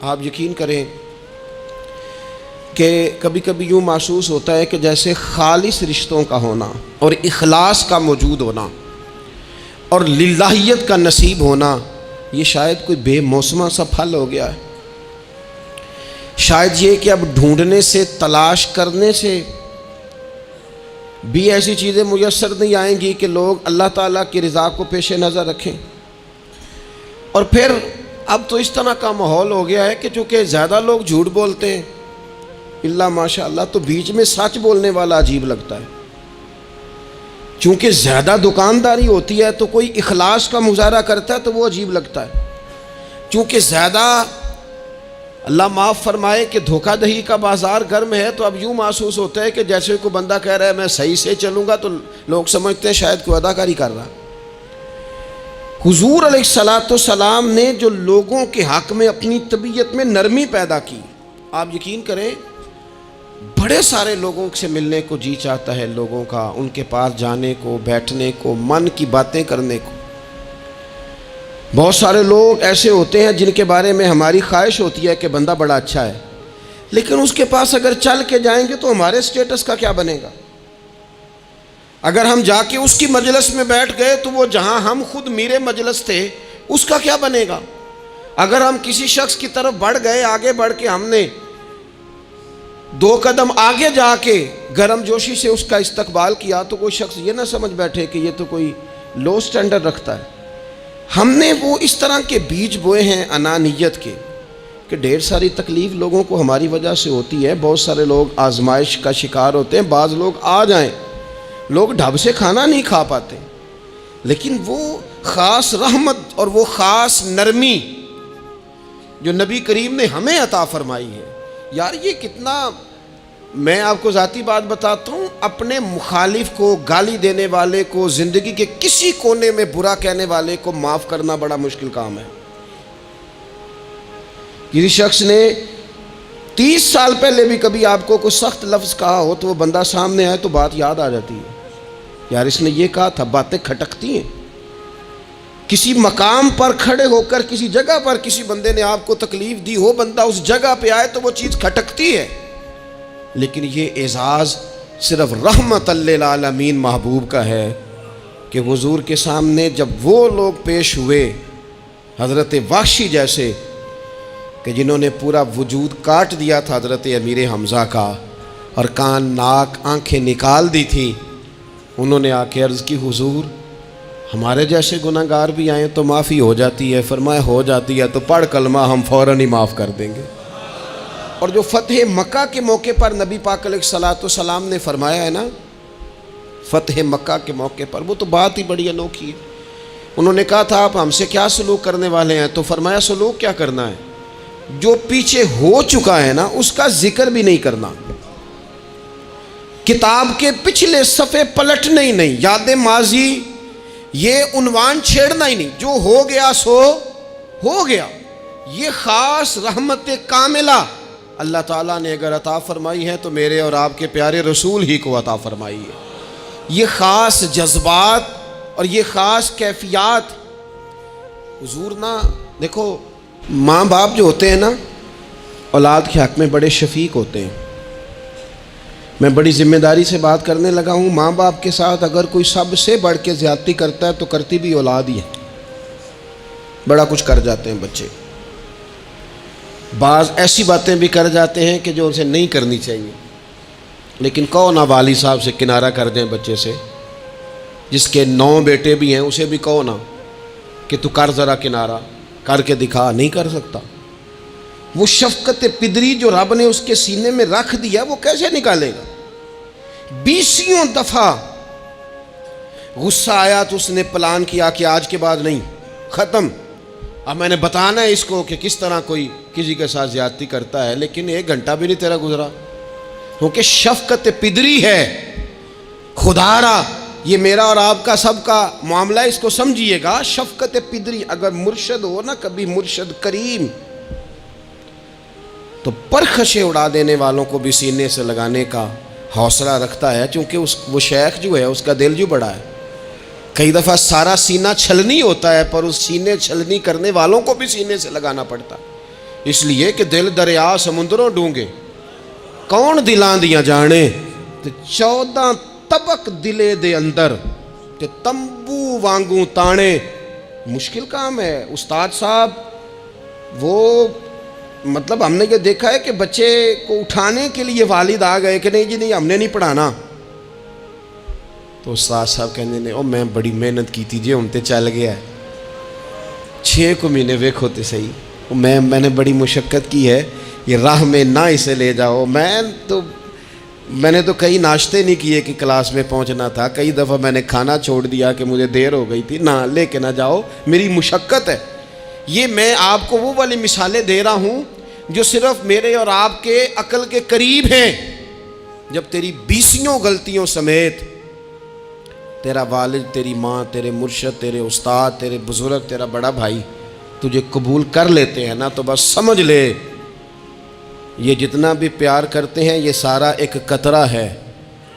آپ یقین کریں کہ کبھی کبھی یوں محسوس ہوتا ہے کہ جیسے خالص رشتوں کا ہونا اور اخلاص کا موجود ہونا اور للہیت کا نصیب ہونا یہ شاید کوئی بے موسمہ سا پھل ہو گیا ہے. شاید یہ کہ اب ڈھونڈنے سے، تلاش کرنے سے بھی ایسی چیزیں میسر نہیں آئیں گی کہ لوگ اللہ تعالیٰ کی رضا کو پیش نظر رکھیں. اور پھر اب تو اس طرح کا ماحول ہو گیا ہے کہ چونکہ زیادہ لوگ جھوٹ بولتے ہیں اللہ ماشاء اللہ، تو بیچ میں سچ بولنے والا عجیب لگتا ہے. چونکہ زیادہ دکانداری ہوتی ہے تو کوئی اخلاص کا مظاہرہ کرتا ہے تو وہ عجیب لگتا ہے. چونکہ زیادہ اللہ معاف فرمائے کہ دھوکہ دہی کا بازار گرم ہے تو اب یوں محسوس ہوتا ہے کہ جیسے کوئی بندہ کہہ رہا ہے میں صحیح سے چلوں گا تو لوگ سمجھتے ہیں شاید کوئی اداکاری کر رہا. حضور علیہ السلام نے جو لوگوں کے حق میں اپنی طبیعت میں نرمی پیدا کی، آپ یقین کریں بڑے سارے لوگوں سے ملنے کو جی چاہتا ہے لوگوں کا، ان کے پاس جانے کو، بیٹھنے کو، من کی باتیں کرنے کو. بہت سارے لوگ ایسے ہوتے ہیں جن کے بارے میں ہماری خواہش ہوتی ہے کہ بندہ بڑا اچھا ہے، لیکن اس کے پاس اگر چل کے جائیں گے تو ہمارے سٹیٹس کا کیا بنے گا؟ اگر ہم جا کے اس کی مجلس میں بیٹھ گئے تو وہ جہاں ہم خود میرے مجلس تھے اس کا کیا بنے گا؟ اگر ہم کسی شخص کی طرف بڑھ گئے، آگے بڑھ کے ہم نے 2 قدم آگے جا کے گرم جوشی سے اس کا استقبال کیا تو کوئی شخص یہ نہ سمجھ بیٹھے کہ یہ تو کوئی لو سٹینڈرڈ رکھتا ہے. ہم نے وہ اس طرح کے بیج بوئے ہیں انانیت کے کہ ڈھیر ساری تکلیف لوگوں کو ہماری وجہ سے ہوتی ہے. بہت سارے لوگ آزمائش کا شکار ہوتے ہیں. بعض لوگ آ جائیں، لوگ ڈھب سے کھانا نہیں کھا پاتے، لیکن وہ خاص رحمت اور وہ خاص نرمی جو نبی کریم نے ہمیں عطا فرمائی ہے، یار یہ کتنا، میں آپ کو ذاتی بات بتاتا ہوں، اپنے مخالف کو، گالی دینے والے کو، زندگی کے کسی کونے میں برا کہنے والے کو معاف کرنا بڑا مشکل کام ہے. کسی شخص نے 30 سال پہلے بھی کبھی آپ کو کوئی سخت لفظ کہا ہو تو وہ بندہ سامنے آئے تو بات یاد آ جاتی ہے، یار اس نے یہ کہا تھا. باتیں کھٹکتی ہیں. کسی مقام پر کھڑے ہو کر کسی جگہ پر کسی بندے نے آپ کو تکلیف دی ہو، بندہ اس جگہ پہ آئے تو وہ چیز کھٹکتی ہے. لیکن یہ اعزاز صرف رحمت للعالمین محبوب کا ہے کہ حضور کے سامنے جب وہ لوگ پیش ہوئے، حضرت وحشی جیسے کہ جنہوں نے پورا وجود کاٹ دیا تھا حضرت امیر حمزہ کا اور کان ناک آنکھیں نکال دی تھی، انہوں نے آ کے عرض کی حضور ہمارے جیسے گناہ گار بھی آئیں تو معافی ہو جاتی ہے. فرمایا ہو جاتی ہے تو پڑھ کلمہ، ہم فوراً ہی معاف کر دیں گے. اور جو فتح مکہ کے موقع پر نبی پاک علیہ السلام نے فرمایا ہے نا، فتح مکہ کے موقع پر، وہ تو بات ہی بڑی انوکھی ہے. انہوں نے کہا تھا آپ ہم سے کیا سلوک کرنے والے ہیں؟ تو فرمایا سلوک کیا کرنا ہے؟ جو پیچھے ہو چکا ہے نا اس کا ذکر بھی نہیں کرنا، کتاب کے پچھلے صفحے پلٹنے ہی نہیں، یاد ماضی یہ عنوان چھیڑنا ہی نہیں. جو ہو گیا سو ہو گیا. یہ خاص رحمت کاملہ اللہ تعالیٰ نے اگر عطا فرمائی ہے تو میرے اور آپ کے پیارے رسول ہی کو عطا فرمائی ہے. یہ خاص جذبات اور یہ خاص کیفیات حضور نا، دیکھو ماں باپ جو ہوتے ہیں نا اولاد کے حق میں بڑے شفیق ہوتے ہیں. میں بڑی ذمہ داری سے بات کرنے لگا ہوں. ماں باپ کے ساتھ اگر کوئی سب سے بڑھ کے زیادتی کرتا ہے تو کرتی بھی اولاد ہی ہے. بڑا کچھ کر جاتے ہیں بچے، بعض ایسی باتیں بھی کر جاتے ہیں کہ جو اسے نہیں کرنی چاہیے، لیکن کہو نہ والد صاحب سے کنارہ کر دیں بچے سے، جس کے 9 بیٹے بھی ہیں اسے بھی کہو نا کہ تو کر ذرا کنارہ کر کے دکھا. نہیں کر سکتا. وہ شفقت پدری جو رب نے اس کے سینے میں رکھ دیا وہ کیسے نکالے گا؟ 20 دفعہ غصہ آیا تو اس نے پلان کیا کہ آج کے بعد نہیں، ختم. اب میں نے بتانا ہے اس کو کہ کس طرح کوئی کسی کے ساتھ زیادتی کرتا ہے، لیکن 1 گھنٹہ بھی نہیں تیرا گزرا، کیونکہ شفقت پدری ہے. خدا را یہ میرا اور آپ کا سب کا معاملہ، اس کو سمجھیے گا. شفقت پدری اگر مرشد ہو نا، کبھی مرشد کریم، تو پرخشیں اڑا دینے والوں کو بھی سینے سے لگانے کا حوصلہ رکھتا ہے، چونکہ وہ شیخ جو ہے اس کا دل جو بڑا ہے. کئی دفعہ سارا سینہ چھلنی ہوتا ہے پر اس سینے چھلنی کرنے والوں کو بھی سینے سے لگانا پڑتا. اس لیے کہ دل دریا سمندروں ڈونگے کون دلاں دیاں جانے، تے 14 طبق دلے دے اندر تے تمبو وانگوں تانے۔ مشکل کام ہے استاد صاحب، وہ مطلب ہم نے یہ دیکھا ہے کہ بچے کو اٹھانے کے لیے والد آ گئے کہ نہیں جی نہیں ہم نے نہیں پڑھانا، تو استاد صاحب کہنے نے او میں بڑی محنت کی تھی جی ہم تے چل گیا ہے 6 کو مہینے ویکھو تے صحیح، میں نے بڑی مشقت کی ہے، یہ راہ میں نہ اسے لے جاؤ۔ میں نے تو کئی ناشتے نہیں کیے کہ کلاس میں پہنچنا تھا، کئی دفعہ میں نے کھانا چھوڑ دیا کہ مجھے دیر ہو گئی تھی، نہ لے کے نہ جاؤ، میری مشقت ہے۔ یہ میں آپ کو وہ والی مثالیں دے رہا ہوں جو صرف میرے اور آپ کے عقل کے قریب ہیں۔ جب تیری 20 غلطیوں سمیت تیرا والد، تیری ماں، تیرے مرشد، تیرے استاد، تیرے بزرگ، تیرا بڑا بھائی تجھے قبول کر لیتے ہیں نا، تو بس سمجھ لے یہ جتنا بھی پیار کرتے ہیں یہ سارا ایک قطرہ ہے،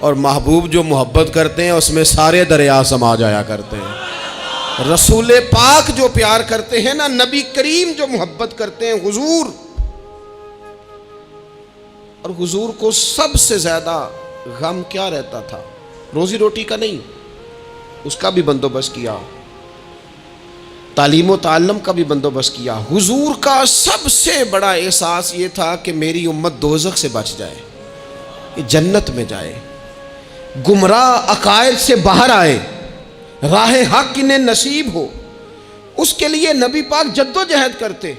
اور محبوب جو محبت کرتے ہیں اس میں سارے دریا سما جایا کرتے ہیں۔ رسول پاک جو پیار کرتے ہیں نا، نبی کریم جو محبت کرتے ہیں، حضور، اور حضور کو سب سے زیادہ غم کیا رہتا تھا؟ روزی روٹی کا نہیں، اس کا بھی بندوبست کیا، تعلیم و تعلم کا بھی بندوبست کیا۔ حضور کا سب سے بڑا احساس یہ تھا کہ میری امت دوزخ سے بچ جائے، یہ جنت میں جائے، گمراہ عقائد سے باہر آئے، راہ حق انہیں نصیب ہو۔ اس کے لیے نبی پاک جد و جہد کرتے۔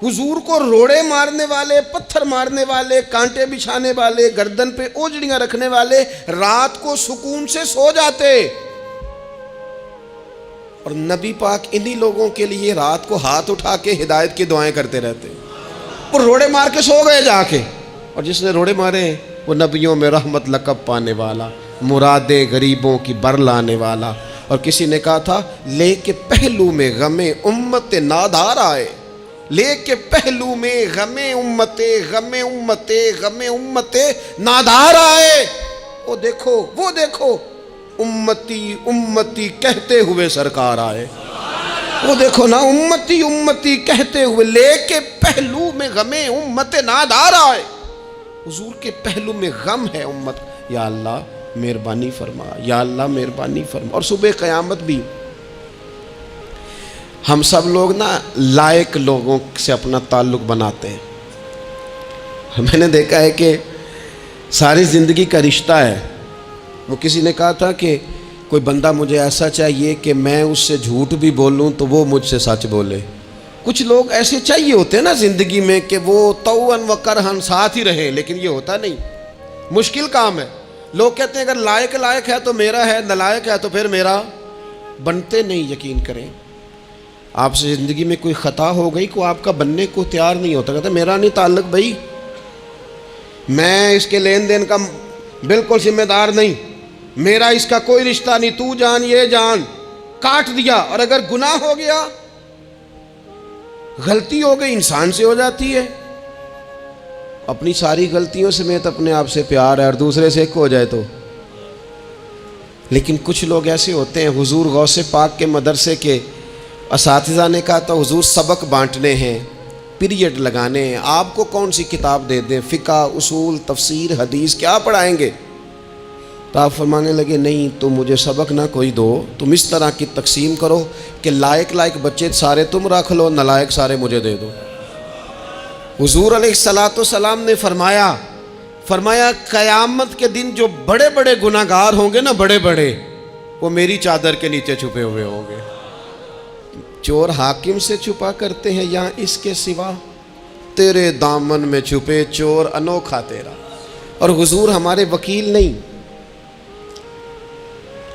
حضور کو روڑے مارنے والے، پتھر مارنے والے، کانٹے بچھانے والے، گردن پہ اوجڑیاں رکھنے والے رات کو سکون سے سو جاتے، اور نبی پاک انہی لوگوں کے لیے رات کو ہاتھ اٹھا کے ہدایت کی دعائیں کرتے رہتے۔ وہ روڑے مار کے سو گئے جا کے، اور جس نے روڑے مارے وہ نبیوں میں رحمت لقب پانے والا، مرادیں غریبوں کی بر لانے والا۔ اور کسی نے کہا تھا لے کے پہلو میں غم امت نادار آئے، لے کے پہلو میں غم امت نادار آئے۔ وہ دیکھو امتی امتی کہتے ہوئے سرکار آئے۔ وہ دیکھو نا، امتی امتی کہتے ہوئے، لے کے پہلو میں غم امت نادار آئے۔ حضور کے پہلو میں غم ہے امت، یا اللہ مہربانی فرما، یا اللہ مہربانی فرما۔ اور صبح قیامت بھی ہم سب لوگ نا لائق لوگوں سے اپنا تعلق بناتے ہیں۔ میں نے دیکھا ہے کہ ساری زندگی کا رشتہ ہے۔ وہ کسی نے کہا تھا کہ کوئی بندہ مجھے ایسا چاہیے کہ میں اس سے جھوٹ بھی بولوں تو وہ مجھ سے سچ بولے۔ کچھ لوگ ایسے چاہیے ہوتے ہیں نا زندگی میں کہ وہ توأن و کرہن ساتھ ہی رہے، لیکن یہ ہوتا نہیں، مشکل کام ہے۔ لوگ کہتے ہیں اگر لائق ہے تو میرا ہے، نالائق ہے تو پھر میرا، بنتے نہیں۔ یقین کریں آپ سے زندگی میں کوئی خطا ہو گئی، کوئی آپ کا بننے کو تیار نہیں ہوتا، کہتا میرا نہیں تعلق بھائی، میں اس کے لین دین کا بالکل ذمہ دار نہیں، میرا اس کا کوئی رشتہ نہیں، تو جان یہ جان، کاٹ دیا۔ اور اگر گناہ ہو گیا، غلطی ہو گئی، انسان سے ہو جاتی ہے، اپنی ساری غلطیوں سمیت اپنے آپ سے پیار ہے، اور دوسرے سے ایک ہو جائے تو۔ لیکن کچھ لوگ ایسے ہوتے ہیں، حضور غوث پاک کے مدرسے کے اساتذہ نے کہا تھا حضور سبق بانٹنے ہیں، پیریڈ لگانے ہیں، آپ کو کون سی کتاب دے دیں، فقہ، اصول، تفسیر، حدیث، کیا پڑھائیں گے؟ تو آپ فرمانے لگے نہیں، تم مجھے سبق نہ کوئی دو، تم اس طرح کی تقسیم کرو کہ لائق بچے سارے تم رکھ لو، نالائق سارے مجھے دے دو۔ حضور علیہ السلام نے فرمایا قیامت کے دن جو بڑے بڑے گناہگار ہوں گے نا، بڑے بڑے، وہ میری چادر کے نیچے چھپے ہوئے ہوں گے۔ چور حاکم سے چھپا کرتے ہیں یا اس کے سوا، تیرے دامن میں چھپے چور انوکھا تیرا۔ اور حضور ہمارے وکیل نہیں،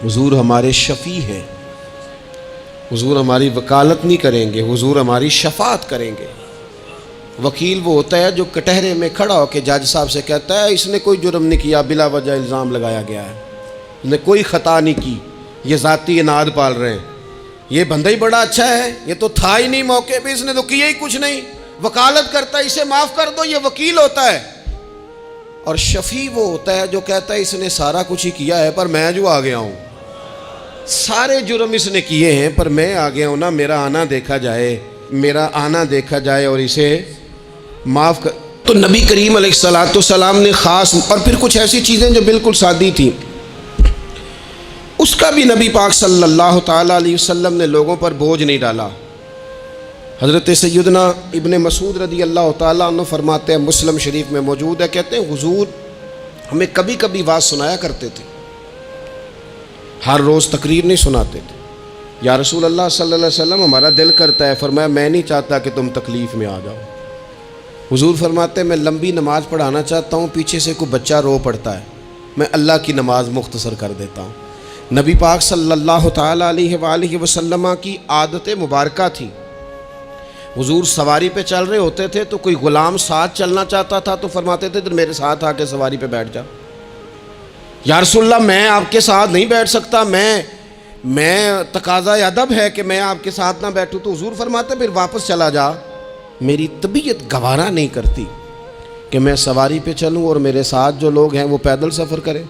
حضور ہمارے شفیع ہیں، حضور ہماری وکالت نہیں کریں گے، حضور ہماری شفاعت کریں گے۔ وکیل وہ ہوتا ہے جو کٹہرے میں کھڑا ہو کے جج صاحب سے کہتا ہے اس نے کوئی جرم نہیں کیا، بلا وجہ الزام لگایا گیا ہے، اس نے کوئی خطا نہیں کی، یہ ذاتی اناد پال رہے ہیں، یہ بندہ ہی بڑا اچھا ہے، یہ تو تھا ہی نہیں موقع پہ، اس نے تو کیا ہی کچھ نہیں، وکالت کرتا ہے اسے معاف کر دو، یہ وکیل ہوتا ہے۔ اور شفیع وہ ہوتا ہے جو کہتا ہے اس نے سارا کچھ ہی کیا ہے پر میں جو آ گیا ہوں، سارے جرم اس نے کیے ہیں پر میں آ گیا ہوں نا، میرا آنا دیکھا جائے اور اسے معاف کر. تو نبی کریم علیہ الصلاۃ والسلام نے خاص، اور پھر کچھ ایسی چیزیں جو بالکل سادی تھیں، اس کا بھی نبی پاک صلی اللہ تعالیٰ علیہ وسلم نے لوگوں پر بوجھ نہیں ڈالا. حضرت سیدنا ابن مسعود رضی اللہ تعالیٰ عنہ فرماتے ہیں، مسلم شریف میں موجود ہے، کہتے ہیں حضور ہمیں کبھی کبھی بات سنایا کرتے تھے، ہر روز تقریر نہیں سناتے تھے. یا رسول اللہ صلی اللہ علیہ وسلم ہمارا دل کرتا ہے. فرمایا میں نہیں چاہتا کہ تم تکلیف میں آ جاؤ. حضور فرماتے ہیں میں لمبی نماز پڑھانا چاہتا ہوں، پیچھے سے کوئی بچہ رو پڑتا ہے، میں اللہ کی نماز مختصر کر دیتا ہوں. نبی پاک صلی اللہ تعالیٰ علیہ وآلہ وسلم کی عادت مبارکہ تھی. حضور سواری پہ چل رہے ہوتے تھے تو کوئی غلام ساتھ چلنا چاہتا تھا تو فرماتے تھے تو میرے ساتھ آ کے سواری پہ بیٹھ جا. یا رسول اللہ میں آپ کے ساتھ نہیں بیٹھ سکتا، میں تقاضا ادب ہے کہ میں آپ کے ساتھ نہ بیٹھوں. تو حضور فرماتے پھر واپس چلا جا، میری طبیعت گوارا نہیں کرتی کہ میں سواری پہ چلوں اور میرے ساتھ جو لوگ ہیں وہ پیدل سفر کریں.